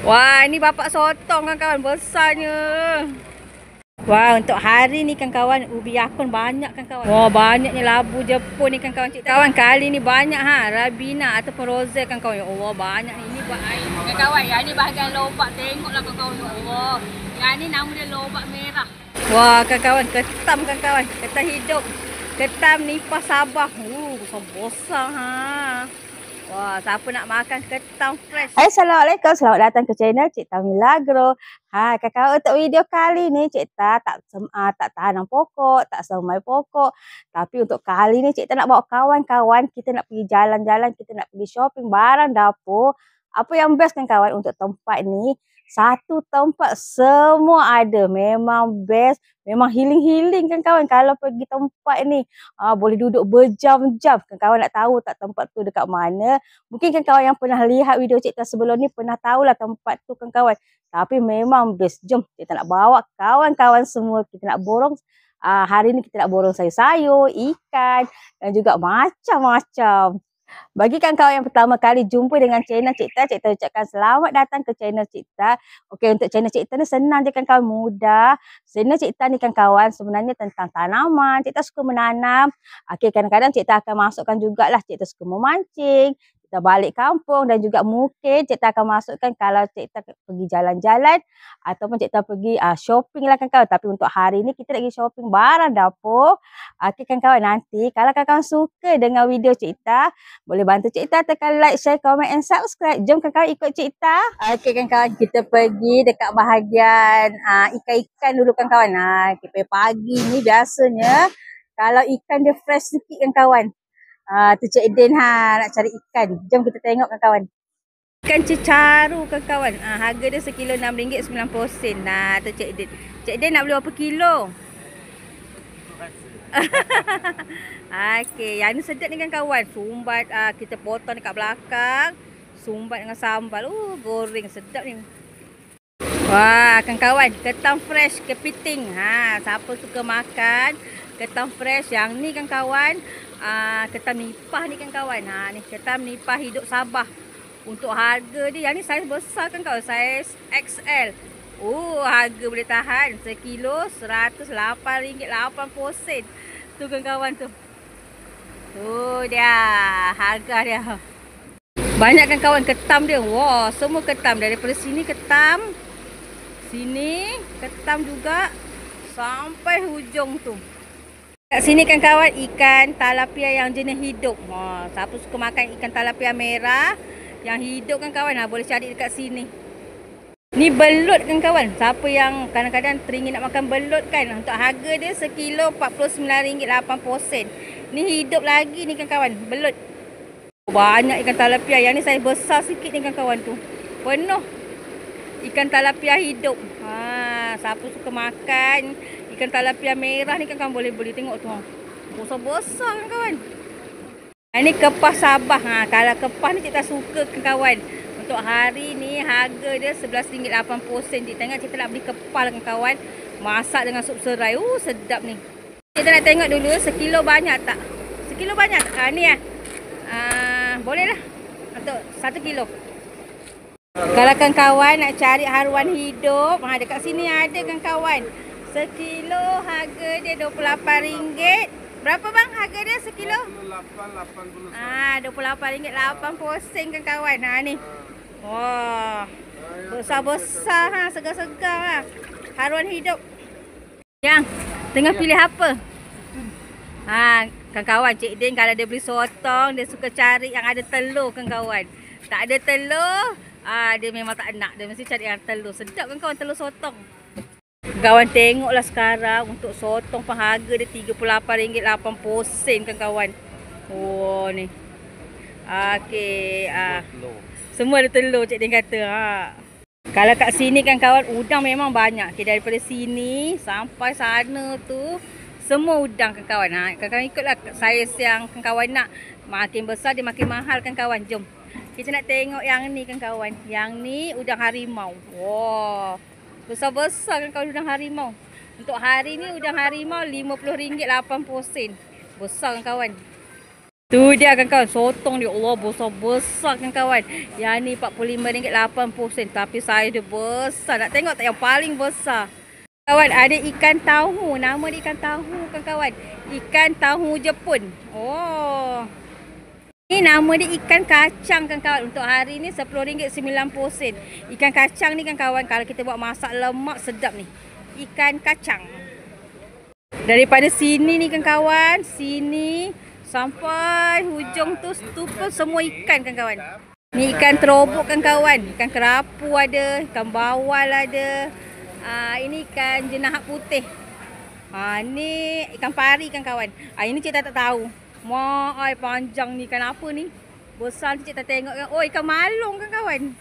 Wah, ini bapak sotong kan kawan, besarnya. Wah, untuk hari ni kan kawan, ubi akun banyak kan kawan. Wah, banyaknya labu Jepun ni kan kawan. Cik kawan, kali ni banyak Rabina ataupun Rose kan kawan. Ya Allah, banyak ni. Ini buat air kan kawan. Yang ni bahagian lobak. Tengoklah kan kawan. Ya Allah. Yang ni nama dia lobak merah. Wah, kan kawan, ketam kan kawan. Ketam hidup. Ketam nipah Sabah. Besar-besar Wah, siapa nak makan ketam fresh? Assalamualaikum, selamat datang ke channel Cik Ta Milagro. Kakak untuk video kali ni Cik Ta tak tanam pokok, tak semai pokok. Tapi untuk kali ni Cik Ta nak bawa kawan-kawan, kita nak pergi jalan-jalan, kita nak pergi shopping barang dapur. Apa yang best kan kawan untuk tempat ni? Satu tempat semua ada. Memang best. Memang healing-healing kan kawan. Kalau pergi tempat ni. Boleh duduk berjam-jam. Kan kawan nak tahu tak tempat tu dekat mana. Mungkin kan kawan yang pernah lihat video Cik Ta sebelum ni. Pernah tahulah tempat tu kan kawan. Tapi memang best. Jom Cik Ta nak bawa kawan-kawan semua. Kita nak borong. Hari ni kita nak borong sayur-sayur, ikan. Dan juga macam-macam. Bagi kawan yang pertama kali jumpa dengan channel Cik Ta ucapkan selamat datang ke channel Cik Ta. Okey, untuk channel Cik Ta ni senang je kan kawan, mudah. Channel Cik Ta ni kan kawan sebenarnya tentang tanaman. Cik Ta suka menanam. Okey, kadang-kadang Cik Ta akan masukkan jugalah Cik Ta suka memancing. Kita balik kampung dan juga mungkin Cik Ta akan masukkan kalau Cik Ta pergi jalan-jalan ataupun Cik Ta pergi shopping lah kan kawan. Tapi untuk hari ni kita nak pergi shopping barang dapur. Okey kan kawan, nanti kalau kawan suka dengan video Cik Ta, boleh bantu Cik Ta tekan like, share, comment and subscribe. Jom kawan ikut Cik Ta. Okey kan kawan, kita pergi dekat bahagian ikan-ikan dulu kan kawan. Kita pagi ni biasanya kalau ikan dia fresh sikit kan kawan. Tu Cik Din nak cari ikan. Jom kita tengok kan kawan. Ikan cecaru kan kawan. Harga dia sekilo RM6.90. Nah, tu Cik Din. Cik Din nak beli berapa kilo? Okey, yang ni sedap ni kan kawan. Sumbat kita potong dekat belakang. Sumbat dengan sambal. Goreng sedap ni. Wah, kan kawan, ketam fresh kepiting. Siapa suka makan ketam fresh yang ni kan kawan. Ketam nipah ni kan kawan. Ni ketam nipah hidup Sabah. Untuk harga dia, yang ni saiz besar kan kawan, saiz XL. Harga boleh tahan sekilo RM108.80. Tu kan kawan tu. Tu dia harga dia. Banyak kan kawan ketam dia. Wah, semua ketam. Daripada sini ketam. Sini ketam juga. Sampai hujung tu. Kat sini kan kawan ikan talapia yang jenis hidup. Siapa suka makan ikan talapia merah yang hidup kan kawan, boleh cari dekat sini. Ni belut kan kawan. Siapa yang kadang-kadang teringin nak makan belut kan. Untuk harga dia sekilo RM49.80. Ni hidup lagi ni kan kawan, belut. Banyak ikan talapia. Yang ni saiz besar sikit ni kan kawan tu. Penuh ikan talapia hidup. Siapa suka makan ikan talapia merah ni kan kawan, boleh beli. Tengok tu. Besar-besar kan kawan. Ini kepah Sabah. Kalau kepah ni Cik Ta suka kan kawan. Untuk hari ni harga dia RM11.80. Cik tengok Cik Ta nak beli kepah kan kawan. Masak dengan sup serai. Sedap ni. Cik Ta nak tengok dulu sekilo banyak tak? Sekilo banyak tak? Ni boleh lah. Untuk 1 kilo. Kalau kan kawan nak cari haruan hidup, dekat sini ada kan kawan. Sekilo harga dia RM28. Berapa bang harga dia sekilo? RM28.80 kan kawan. Ni. Wah. Besar-besar segar-segar haruan hidup. Yang tengah pilih apa? Kan kawan, Cik Din kalau dia beli sotong, dia suka cari yang ada telur kan kawan. Tak ada telur, dia memang tak nak. Dia mesti cari yang telur. Sedap kan kawan telur sotong. Kawan tengoklah sekarang untuk sotong pun harga dia RM38.80 kan kawan. Ni. Okey. Semua ada telur Cik Din kata. Kalau kat sini kan kawan, udang memang banyak. Daripada sini sampai sana tu semua udang kan kawan. Kawan ikutlah saiz yang kan kawan nak. Makin besar dia makin mahal kan kawan. Jom. Kita nak tengok yang ni kan kawan. Yang ni udang harimau. Besar-besar kan kawan udang harimau. Untuk hari ni udang harimau RM50.80. Besar kan kawan. Tu dia kawan-kawan, sotong dia. Allah, besar-besar kawan-kawan. Yang ni RM45.80. Tapi saiz dia besar. Nak tengok tak yang paling besar? Kawan, ada ikan tahu. Nama dia ikan tahu kawan-kawan. Ikan tahu Jepun. Oh. Ni nama dia ikan kacang kawan-kawan. Untuk hari ni RM10.90. Ikan kacang ni kawan-kawan, kalau kita buat masak lemak sedap ni. Ikan kacang. Daripada sini ni kawan-kawan, sini sampai hujung tu pun semua ikan kawan-kawan. Ni ikan terobok kawan-kawan. Ikan kerapu ada, ikan bawal ada. Ini ikan jenahat putih. Ni ikan pari kawan-kawan. Ini cik tak tahu. Mak panjang ni ikan apa ni? Besar cik tak tengok kan. Oh, ikan malung kawan-kawan.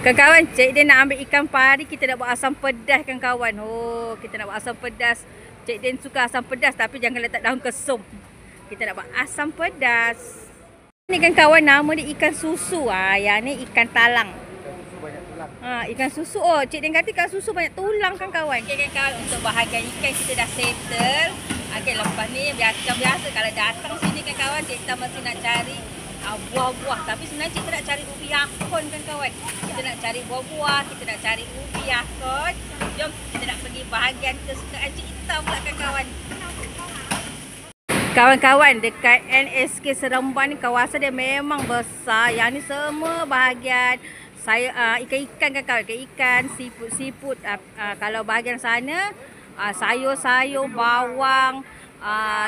Kawan-kawan, cik dia nak ambil ikan pari, kita nak buat asam pedas kawan-kawan. Oh, kita nak buat asam pedas. Cik Din suka asam pedas tapi jangan letak daun kesum. Kita nak buat asam pedas. Ni kawan-kawan, nama dia ikan susu. Yang ni ikan talang. Ikan susu. Oh, Cik Din kata ikan susu banyak tulang kawan-kawan. Okay kawan, untuk bahagian ikan kita dah settle. Okay, lepas ni biasa kalau datang sini kawan-kawan, Cik Tan masih nak cari buah-buah. Tapi sebenarnya Cik Tan nak cari ubi yakon kawan-kawan. Kita nak cari buah-buah, kita nak cari ubi yakon. Jom kita nak pergi bahagian kesukaan Cik Tan pula kawan-kawan. Kawan-kawan, dekat NSK Seremban ni kawasan dia memang besar. Yang ni semua bahagian ikan-ikan kawan-kawan. Ikan, seafood. Kalau bahagian sana sayur-sayur, bawang,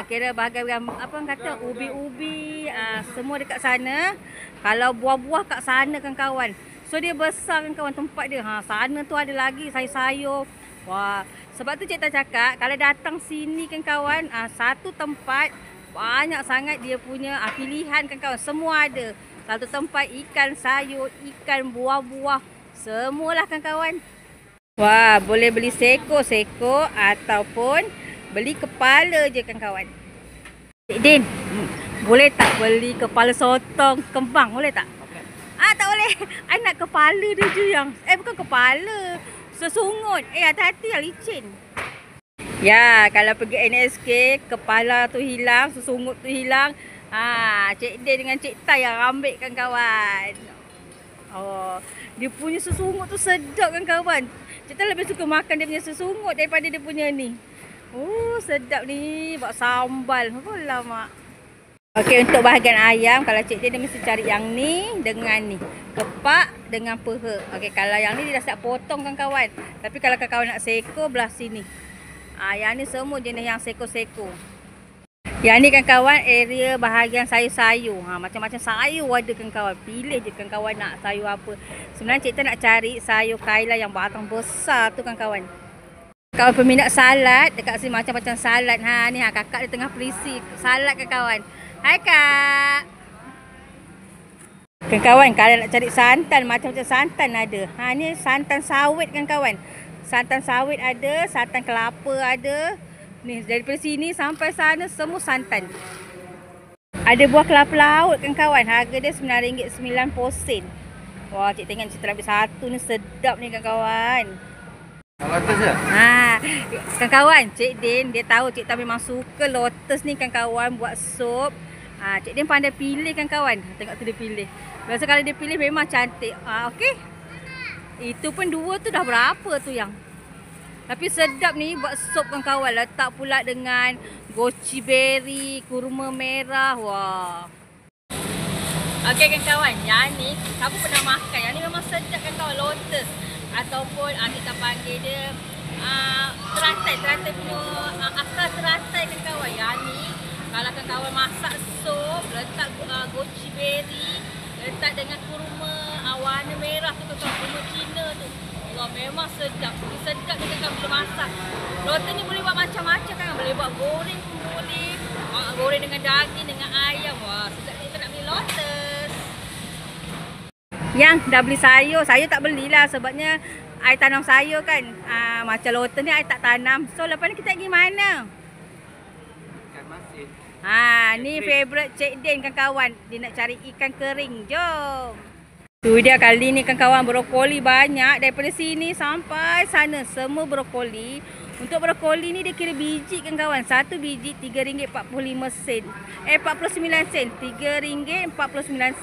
kira bahagian apa kata ubi-ubi, semua dekat sana. Kalau buah-buah kat sana kawan-kawan. So dia besar kawan-kawan tempat dia. Sana tu ada lagi sayur-sayur. Wah, sebab tu Cik Tan cakap kalau datang sini kawan-kawan, satu tempat banyak sangat dia punya pilihan kawan-kawan. Semua ada. Satu tempat ikan, sayur, ikan, buah-buah, semualah kawan-kawan. Wah, boleh beli seko-seko ataupun beli kepala je kawan-kawan. Cik Din, boleh tak beli kepala sotong kembang? Boleh tak? Tak boleh. I nak kepala dia je yang. Bukan kepala. Sesungut. Hati-hati lah, licin. Ya, kalau pergi NSK, kepala tu hilang, sesungut tu hilang. Cik Din dengan Cik Tan yang ambil kawan-kawan. Oh, dia punya sesungut tu sedap kawan-kawan. Cik Tan lebih suka makan dia punya sesungut daripada dia punya ni. Oh, sedap ni. Buat sambal. Apalah mak. Okey, untuk bahagian ayam, kalau Cik Din dia mesti cari yang ni dengan ni. Kepak dengan peha. Okey, kalau yang ni dia dah siap potong kawan-kawan. Tapi kalau kawan-kawan nak seko, belah sini. Yang ni semua jenis yang seko-seko. Yang ni kawan-kawan area bahagian sayur-sayur. Macam-macam sayur ada kawan-kawan. Pilih je kawan-kawan nak sayur apa. Sebenarnya Cik Tan nak cari sayur kailan yang batang besar tu kawan-kawan. Kalau peminat salad, dekat sini macam-macam salad. Ni kakak dia tengah perisi salad kawan-kawan. Hai kak. Kawan-kawan, kalau nak cari santan, macam-macam santan ada. Ni santan sawit kawan-kawan. Santan sawit ada, santan kelapa ada. Ni daripada sini sampai sana semua santan. Ada buah kelapa laut kawan-kawan. Harga dia RM9.90. Wah, Cik tengok Cik ambil satu ni, sedap ni kawan-kawan. Lotus je? Kawan-kawan, Cik Din dia tahu Cik Tan memang suka lotus ni kawan-kawan buat sup. Cik Din pandai pilih kawan-kawan. Tengok tu dia pilih. Biasa kalau dia pilih memang cantik. Okey. Itu pun dua tu dah berapa tu yang. Tapi sedap ni buat sup kawan-kawan. Letak pula dengan goji berry, kurma merah. Wah. Okey kawan-kawan, yang ni siapa pernah makan? Yang ni memang sedap kawan-kawan, lotus. Ataupun kita panggil dia teratai punya akar teratai kawan-kawan. Yang ni kalau kawan-kawan masak sup, letak goji berry, letak dengan kurma warna merah tu kawan, kurma Cina tu. Allah, memang sedap. Sedap dia kawan bila masak. Lotus ni boleh buat macam-macam kan. Boleh buat goreng pun boleh. Goreng dengan daging, dengan ayam. Wah, sedap kita nak beli lotus. Yang dah beli sayur. Sayur tak belilah sebabnya I tanam sayur kan. Macam lotus ni I tak tanam. So lepas ni kita pergi mana? Ikan masin. Ni favourite Cik Din kawan-kawan. Dia nak cari ikan kering. Jom. Tu dia kali ni kawan-kawan, brokoli banyak. Daripada sini sampai sana semua brokoli. Untuk brokoli ni dia kira biji kan kawan. Satu biji RM3.45. 49 sen. RM3.49.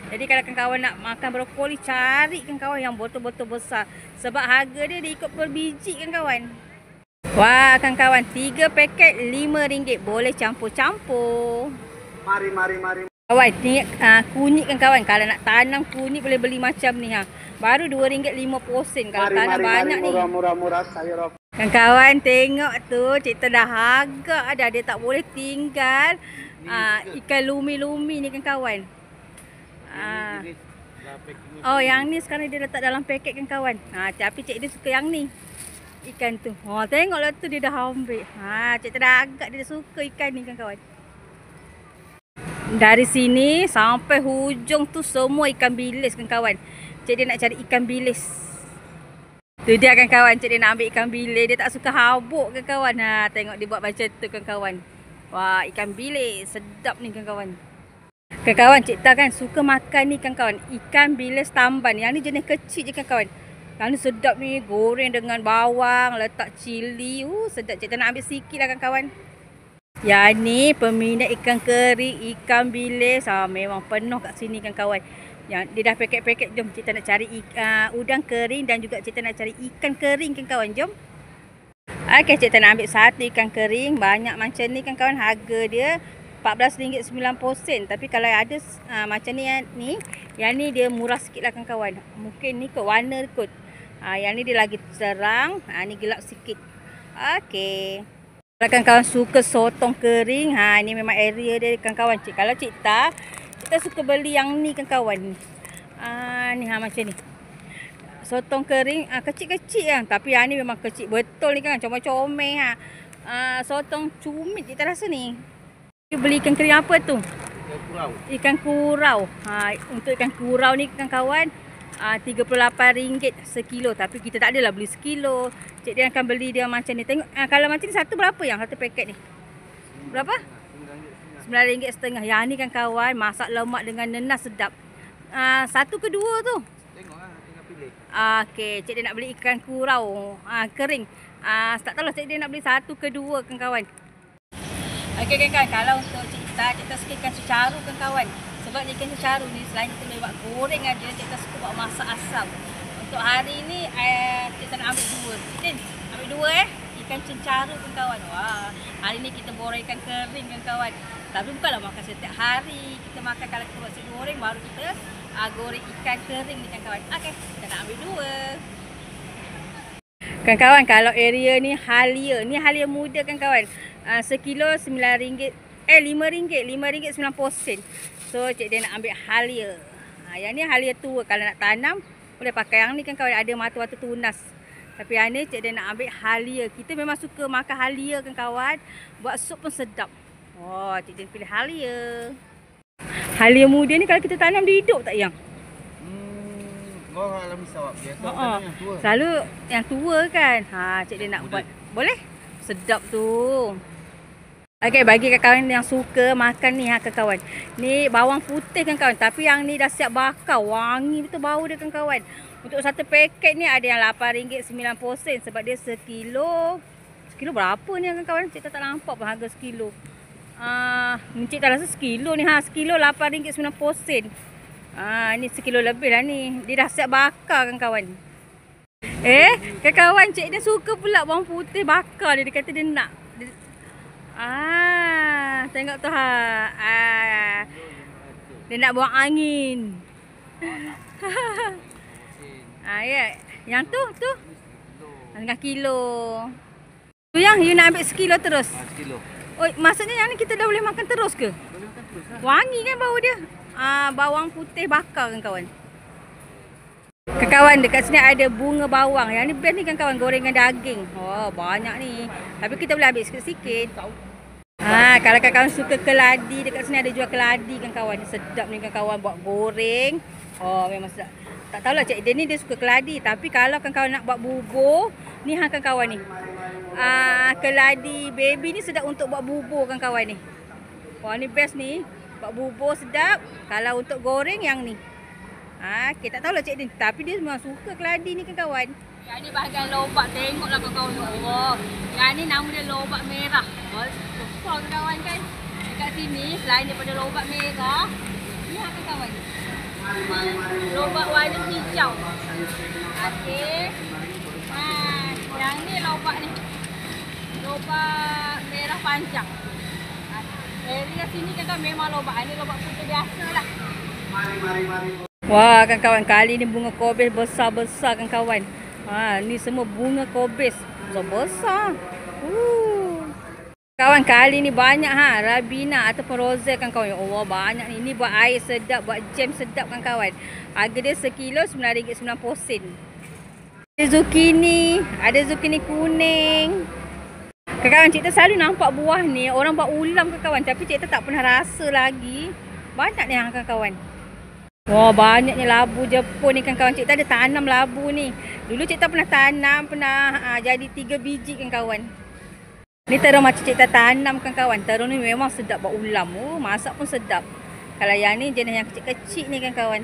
Jadi kalau kan kawan nak makan brokoli, cari kan kawan yang botol-botol besar. Sebab harga dia ikut per biji kan kawan. Wah kan kawan, 3 paket RM5. Boleh campur-campur. Mari. Kawan, ni kunyit kan kawan. Kalau nak tanam kunyit boleh beli macam ni ha. Baru RM2.50 kalau tanam banyak ni. Murah sayur. Kan kawan tengok tu, Cik Tan dah harga dah. Dia tak boleh tinggal ikan lumi-lumi ni kan kawan. Oh yang ni sekarang dia letak dalam paket kan kawan. Tapi Cik dia suka yang ni. Ikan tu. Tengoklah tu dia dah ambil. Cik Tan dah agak dia suka ikan ni kan kawan. Dari sini sampai hujung tu semua ikan bilis kan kawan. Cik dia nak cari ikan bilis. Tu dia kan kawan, Cik dia nak ambil ikan bilis. Dia tak suka habuk kan kawan. Tengok dia buat macam tu kan kawan. Wah, ikan bilis. Sedap ni kan kawan. Kan kawan, Cik Tan kan suka makan ni kan kawan. Ikan bilis tamban. Yang ni jenis kecil je kan kawan. Yang ni sedap ni. Goreng dengan bawang. Letak cili. Sedap. Cik Tan nak ambil sikit lah kan kawan. Yang ni peminat ikan kering, ikan bilis. Memang penuh kat sini kan kawan. Yang dia dah paket-paket. Jom Cik Tan nak cari udang kering dan juga Cik Tan nak cari ikan kering kan kawan. Jom. Okey, Cik Tan nak ambil satu ikan kering. Banyak macam ni kan kawan. Harga dia RM14.90. Tapi kalau ada macam ni, yang ni dia murah sikit lah kan kawan. Mungkin ni kot warna kot. Yang ni dia lagi terang. Ni gelap sikit. Okey. Kalau kan kawan suka sotong kering, ni memang area dia kan kawan. Kalau Cik Tan suka beli yang ni kan kawan. Ni macam ni. Sotong kering kecil-kecil kan. Tapi yang ni memang kecil betul ni kan. Comel-comel sotong cumit Cik Tan rasa ni. Beli ikan kering apa tu? Ikan kurau. Untuk ikan kurau ni kan kawan, RM38 sekilo. Tapi kita tak adalah beli sekilo. Cik dia akan beli dia macam ni. Tengok kalau macam ni satu berapa yang satu paket ni? Berapa? RM9.50. Yang ni kan kawan, masak lemak dengan nenas sedap. Satu ke dua tu? Tengoklah, tinggal pilih. Okey, Cik dia nak beli ikan kurau kering. Tak tahulah Cik dia nak beli satu ke dua kan kawan. Okey kan kawan, kalau untuk Cik Tan suka ikan cecaru kan kawan. Sebab ikan cecaru ni selain kita boleh buat goreng aja, Cik Tan suka buat masak asam. Untuk hari ni Cik Tan nak ambil dua. Cik Tan ambil dua ikan cecaru kan kawan. Wah, hari ni kita goreng ikan kering kan kawan. Tapi bukanlah makan setiap hari. Kita makan kalau kita buat nasi goreng, baru kita goreng ikan kering ni kan kawan. Okey, kita nak ambil dua. Kan kawan, kalau area ni halia. Ni halia muda kan kawan. Sekilo RM9. RM5.90. So Cik dia nak ambil halia. Yang ni halia tua. Kalau nak tanam boleh pakai yang ni kan kawan. Ada mata-mata tunas. Tapi yang ni Cik dia nak ambil halia. Kita memang suka makan halia kan kawan. Buat sup pun sedap. Cik dia pilih halia. Halia muda ni kalau kita tanam dia hidup tak yang? Orang alami sawak biasa. Yang tua. Selalu yang tua kan. Cik dia nak buat. Boleh? Sedap tu. Okey, bagi kawan yang suka makan ni kawan. Ni bawang putih kan kawan. Tapi yang ni dah siap bakar. Wangi betul bau dia kan kawan. Untuk satu paket ni ada yang RM8.90 sebab dia sekilo. Sekilo berapa ni kan kawan? Cik tak nampak pun harga sekilo. Cik tak rasa sekilo ni. Sekilo RM8.90. Ni sekilo lebih lah ni. Dia dah siap bakar kan kawan. Kawan Cik dia suka pula bawang putih bakar dia. Dia kata dia nak. Tengok tu dia nak buang angin. Ya. Yang tu dengan kilo. Tu yang you nak ambil sekilo terus. Sekilo. Maksudnya yang ni kita dah boleh makan terus ke? Boleh makan terus lah. Wangi kan bau dia. Bawang putih bakar kan kawan. Kawan dekat sini ada bunga bawang. Yang ni best ni kan kawan, gorengan daging. Banyak ni. Tapi kita boleh ambil sikit-sikit. Kalau kawan suka keladi, dekat sini ada jual keladi kan kawan. Dia sedap ni kan kawan, buat goreng. Memang sedap. Tak tahulah Cik dia ni dia suka keladi. Tapi kalau kawan nak buat bubur, ni kan kawan ni. Keladi baby ni sedap untuk buat bubur kan kawan ni. Ni best ni. Buat bubur sedap. Kalau untuk goreng yang ni. Okey, tak tahulah Cik Din. Tapi dia memang suka keladi ni kawan-kawan. Yang ni bahagian lobak. Tengoklah kawan-kawan. Allah. Yang ni nama dia lobak merah. Besar kawan kan. Dekat sini, selain daripada lobak merah, ni kawan-kawan. Lobak warna hijau. Okey. Yang ni lobak ni. Lobak merah panjang. Area sini kan memang lobak. Ini lobak putih biasa lah. Wah kawan-kawan, kali ni bunga kobis besar-besar kawan-kawan. Ni semua bunga kobis besar-besar. Kawan, kali ni banyak Rabina ataupun Roselle kawan-kawan. Ya Allah, banyak ni. Ini buat air sedap, buat jam sedap kawan-kawan. Harga dia sekilo RM9.90. Ada zucchini kuning. Kawan-kawan, Cik Tah selalu nampak buah ni orang buat ulam kawan-kawan, tapi Cik Tah tak pernah rasa lagi. Banyak ni kawan-kawan. Wah, banyaknya labu Jepun ni kawan-kawan. Cik Tah ada tanam labu ni. Dulu Cik Tah pernah tanam, jadi 3 biji kawan-kawan. Ni terung macam Cik Tah tanam kawan-kawan. Terung ni memang sedap buat ulam. Masak pun sedap. Kalau yang ni jenis yang kecil-kecil ni kawan-kawan.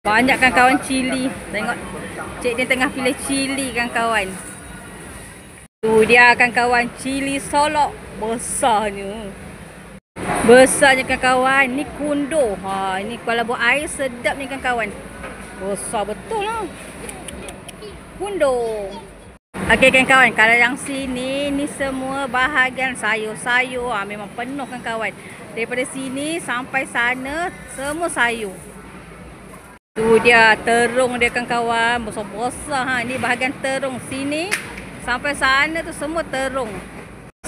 Banyak kawan-kawan cili. Tengok Cik Din tengah pilih cili kawan-kawan. Tu dia kawan-kawan, cili solok besarnya. Besarnya kawan-kawan. Ni kundo. Ni kalau buat air sedap ni kawan-kawan. Besar betul lah. Kundo. Okey kawan-kawan, kalau yang sini ni semua bahagian sayur-sayur. Memang penuh kawan-kawan. Daripada sini sampai sana semua sayur. Tu dia terung dia kawan-kawan. Besar-besar. Ni bahagian terung sini. Sampai sana tu semua terung.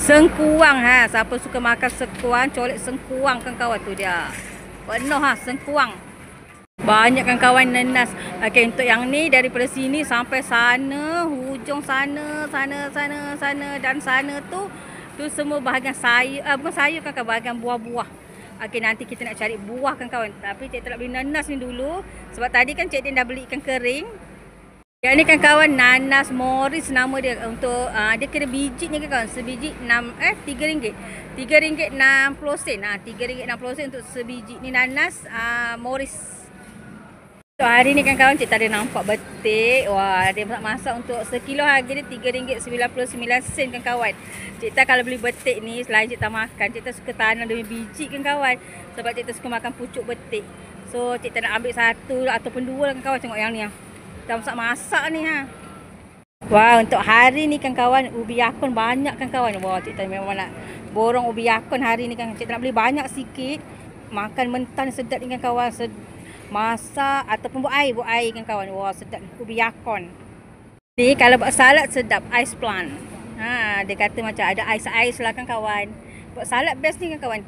Sengkuang siapa suka makan sengkuang, colek sengkuang kawan-kawan tu dia. Penuh sengkuang. Banyak kawan-kawan nenas. Okey, untuk yang ni daripada sini sampai sana, hujung sana dan sana tu semua bahagian sayur, bukan sayur kawan-kawan, bahagian buah-buah. Okey, nanti kita nak cari buah kawan-kawan. Tapi Cik Tah nak beli nanas ni dulu. Sebab tadi kan Cik Din dah beli ikan kering. Yang ni kawan-kawan, nanas Morris nama dia. Untuk dia kena biji ni kawan. Sebiji RM3. RM3.60. RM3.60 untuk sebiji. Ni nanas Morris. So, hari ni kawan-kawan Cik Tah ada nampak betik. Wah, dia masak untuk sekilo harga dia RM3.99 kawan-kawan. Cik Tah kalau beli betik ni, selain Cik Tah makan, Cik Tah suka tanam dia biji kawan-kawan. Sebab Cik Tah suka makan pucuk betik. So, Cik Tah nak ambil 1 ataupun 2 kawan-kawan. Tengok yang ni kita masak ni Wah, untuk hari ni kawan-kawan, ubi yakun banyak kawan-kawan. Wah, Cik Tah memang nak borong ubi yakun hari ni kan. Cik Tah nak beli banyak sikit. Makan mentah ni sedap ni kawan. Masak ataupun buat air kawan-kawan. Wah, sedap ubi yakun. Ni kalau buat salad sedap, ice plant. Dia kata macam ada ais lah kawan-kawan. Buat salad best ni kawan-kawan.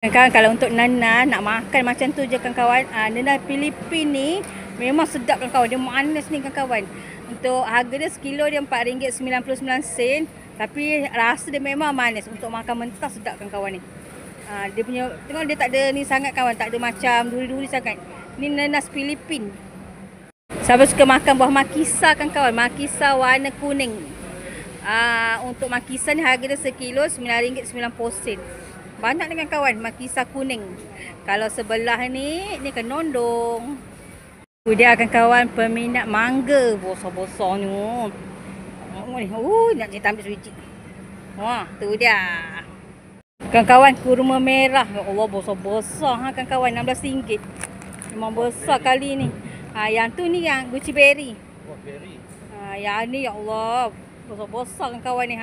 Kawan-kawan, kalau untuk nanas nak makan macam tu je kawan-kawan. Nanas Filipin ni memang sedap kawan-kawan. Dia manis ni kawan-kawan. Untuk harga dia sekilo dia RM4.99. Tapi rasa dia memang manis. Untuk makan mentah sedap kawan-kawan ni. Dia punya, tengok dia tak ada ni sangat kawan. Tak ada macam duri-duri sangat. Ni nanas Filipin. Siapa suka makan buah makisa kawan-kawan. Makisa warna kuning. Untuk makisa ni harga dia sekilo RM9.90. Banyak dengan kawan makisa kuning. Kalau sebelah ni kenondong. Dia akan kawan peminat mangga besar-besarnya. Nak Cik Tah ambil sebiji. Wah, tu dia. Kawan-kawan, kurma merah. Ya Allah, besar-besar kawan-kawan, RM16. Memang besar kali ni. Yang tu ni yang Gucci berry. Yang ni ya Allah, besar-besar kawan ni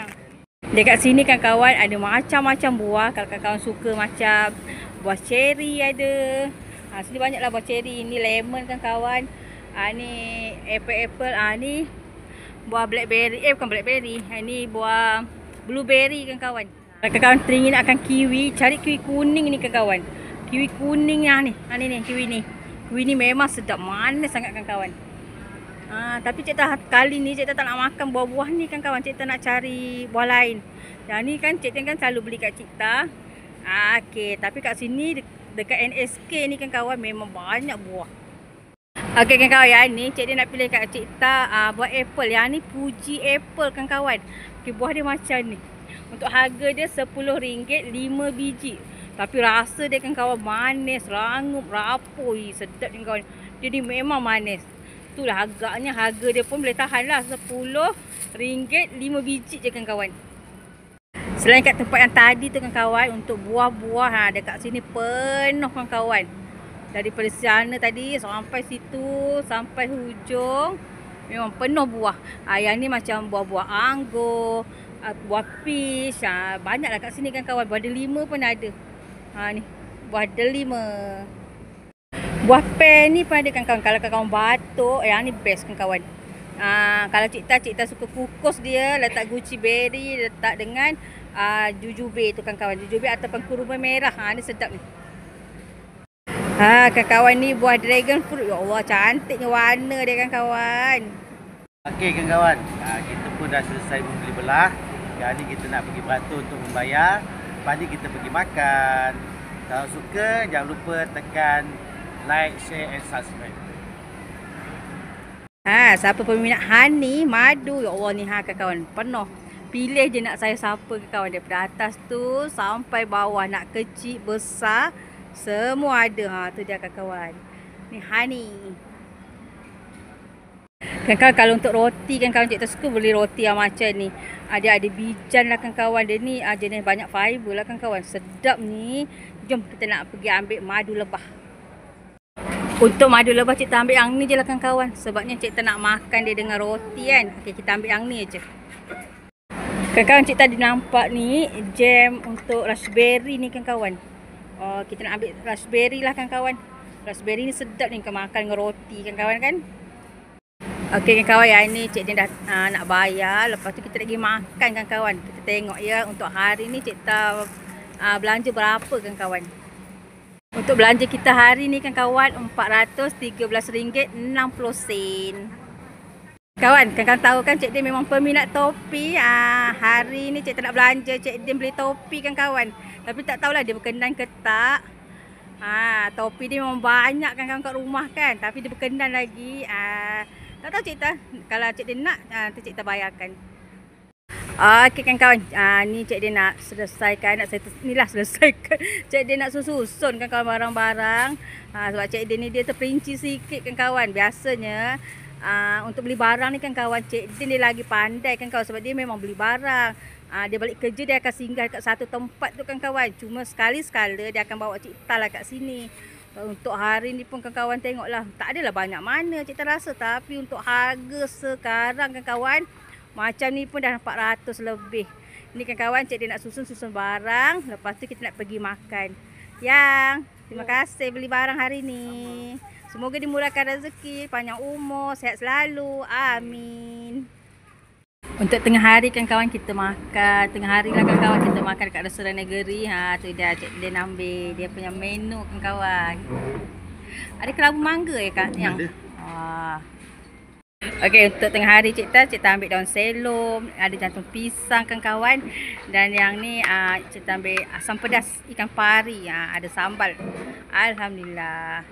Dekat sini kawan-kawan ada macam-macam buah. Kalau kawan-kawan suka macam buah cherry ada. Sini banyaklah buah cherry. Ni lemon kawan-kawan. Ni apple. Ni buah blackberry. Bukan blackberry. Ni buah blueberry kawan-kawan. Kalau kawan-kawan teringin akan kiwi, cari kiwi kuning ni kawan-kawan. Kiwi kuning yang ni. Ni kiwi ni. Kiwi ni memang sedap. Manis sangat kawan-kawan. Tapi Cik Tah kali ni Cik Tah tak nak makan buah-buah ni kawan-kawan. Cik Tah nak cari buah lain. Yang ni kan Cik Tah kan selalu beli kat Cik Tah. Okey, tapi kat sini dekat NSK ni kawan-kawan memang banyak buah. Okey kawan-kawan, yang ni Cik Din nak pilih kat Cik Tah buah apple. Yang ni Fuji apple kawan-kawan. Okey, buah dia macam ni. Untuk harga dia RM10, 5 biji. Tapi rasa dia kawan manis, rangup, rapuh. Sedap ni kawan. Dia ni memang manis. Itulah agaknya harga dia pun boleh tahan lah RM10 5 biji je kawan. Selain kat tempat yang tadi tu kawan, untuk buah-buah dekat sini penuh kawan. Daripada sana tadi sampai situ, sampai hujung memang penuh buah. Yang ni macam buah-buah anggur, buah peach, banyaklah kat sini kawan. Buah delima pun ada. Ni buah delima. Buah pear ni pun ada kawan. Kalau kawan batuk, yang ni best kawan. Kalau Cik Ta suka kukus dia, letak guci berry, letak dengan jujube tu kawan. Jujube ataupun kurma merah. Ni sedap ni. Kawan ni buah dragon fruit. Ya Allah, cantiknya warna dia kawan. Okey kawan, kita pun dah selesai membeli belah. Jadi kita nak pergi beratur untuk membayar. Lepas ni kita pergi makan. Kalau suka, jangan lupa tekan like, share and subscribe. Siapa peminat honey, madu. Ya Allah ni kawan, penuh. Pilih je nak saya siapa kawan. Daripada atas tu sampai bawah. Nak kecil, besar, semua ada. Tu dia kawan. Ni honey. Kawan, kalau untuk roti kawan, Cik Ta suka beli roti yang macam ni. Dia ada bijan lah kawan. Dia ni jenis banyak fiber lah kawan. Sedap ni. Jom kita nak pergi ambil madu lebah. Untuk madu lebah Cik Ta ambil yang ni je lah kawan. Sebabnya Cik Ta nak makan dia dengan roti kan. Okey, kita ambil yang ni je. Kawan, Cik Ta nampak ni jam untuk raspberry ni kawan. Kita nak ambil raspberry lah kawan. Raspberry ni sedap ni makan dengan roti kawan kan. Okey kawan, yang ni Cik Din dah nak bayar. Lepas tu kita nak pergi makan kawan. Kita tengok ya untuk hari ni Cik Ta belanja berapa kawan. Untuk belanja kita hari ni kawan, RM413.60. Kawan tahu kan Cik Din memang peminat topi. Hari ni Cik Ta nak belanja, Cik Din beli topi kawan. Tapi tak tahulah dia berkenan ke tak. Topi dia memang banyak kawan kat rumah kan. Tapi dia berkenan lagi. Tak tahu Cik Ta. Kalau Cik Din nak, nanti Cik Ta bayarkan. Okey kawan. Ni Cik Din nak selesaikan. Selesaikan. Cik Din nak susun kawan barang-barang. Sebab Cik Din ni dia terperinci sikit kawan. Biasanya untuk beli barang ni kawan, Cik Din dia lagi pandai kawan. Sebab dia memang beli barang. Dia balik kerja, dia akan singgah kat satu tempat tu kawan. Cuma sekali-sekala dia akan bawa Cik Ta lah kat sini. Untuk hari ni pun kawan tengoklah. Tak adalah banyak mana Cik Ta rasa. Tapi untuk harga sekarang kawan, macam ni pun dah 400 lebih. Ni kawan, Cik Din nak susun barang. Lepas tu kita nak pergi makan. Terima kasih beli barang hari ni. Semoga dimurahkan rezeki, panjang umur, sihat selalu. Amin. Untuk tengah hari kawan kita makan. Tengah hari lah kawan kita makan dekat restoran negeri. Tu dia Cik Din ambil dia punya menu kawan. Ada kerabu mangga kak yang? Ada. Okey, untuk tengah hari Cik Ta ambil daun selom, ada jantung pisang kawan. Dan yang ni Cik Ta ambil asam pedas ikan pari, ada sambal. Alhamdulillah.